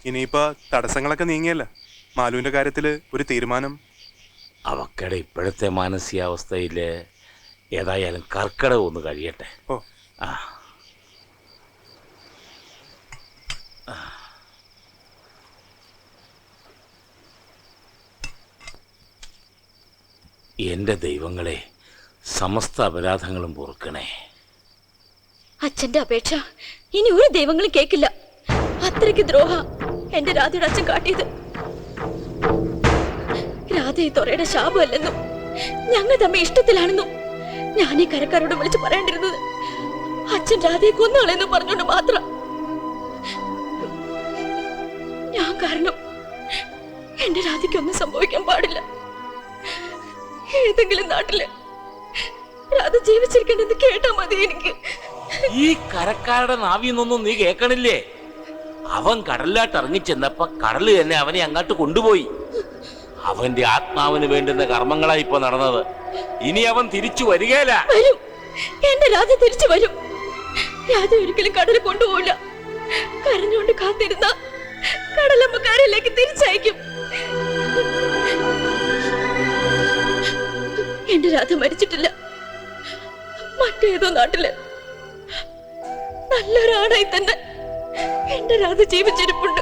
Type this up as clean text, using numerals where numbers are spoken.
ഇനിയിപ്പോ തടസ്സങ്ങളൊക്കെ നീങ്ങിയല്ല, മാലുവിന്റെ കാര്യത്തില് ഒരു തീരുമാനം. അവക്കടെ ഇപ്പോഴത്തെ മാനസികാവസ്ഥയില് ഏതായാലും കർക്കിടകം ഒന്ന് കഴിയട്ടെ. ഓ ആ എന്റെ ദൈവങ്ങളെ, സമസ്ത അപരാധങ്ങളും പൊറുക്കണേ. അച്ഛന്റെ അപേക്ഷ ഇനി ഒരു ദൈവങ്ങളും കേൾക്കില്ല. അത്രയ്ക്ക് ദ്രോഹ എന്റെ രാധയുടെ അച്ഛൻ കാട്ടിയത്. രാധ ഈ തൊറയുടെ ശാപമല്ലെന്നും ഞങ്ങൾ തമ്മിൽ ഇഷ്ടത്തിലാണെന്നും ഞാൻ ഈ കരക്കാരോട് വിളിച്ച് പറയേണ്ടിരുന്നത് അച്ഛൻ രാധയെ കൊന്നാളെന്ന് പറഞ്ഞുകൊണ്ട് മാത്രം. ഞാൻ കാരണം എന്റെ രാധയ്ക്കൊന്നും സംഭവിക്കാൻ പാടില്ല. ഏതെങ്കിലും നാട്ടില് രാധ ജീവിച്ചിരിക്കേണ്ടെന്ന് കേട്ടാ മതി എനിക്ക്. ഈ കരക്കാരുടെ നാവിന്നൊന്നും നീ കേൾക്കണില്ലേ? അവൻ കടലിലാട്ട് ഇറങ്ങിച്ചെന്നപ്പോ കടല് തന്നെ അവനെ അങ്ങോട്ട് കൊണ്ടുപോയി. അവന്റെ ആത്മാവിന് വേണ്ടുന്ന കർമ്മങ്ങളാ ഇപ്പൊ നടന്നത്. ഇനി അവൻ തിരിച്ചു വരികയില്ല. വരും, എന്റെ രാധ തിരിച്ചു വരും. രാധ ഒരിക്കലും കടല് കൊണ്ടുപോകില്ല. കരഞ്ഞുകൊണ്ട് കാത്തിരുന്ന കടലമ്മ കരയിലേക്ക് തിരിച്ചയക്കും. എന്റെ രാധ മരിച്ചിട്ടില്ല. മറ്റേതോ നാട്ടില് നല്ലൊരാണായി തന്നെ എന്റെ രാധ ജീവിച്ചിരിപ്പുണ്ട്.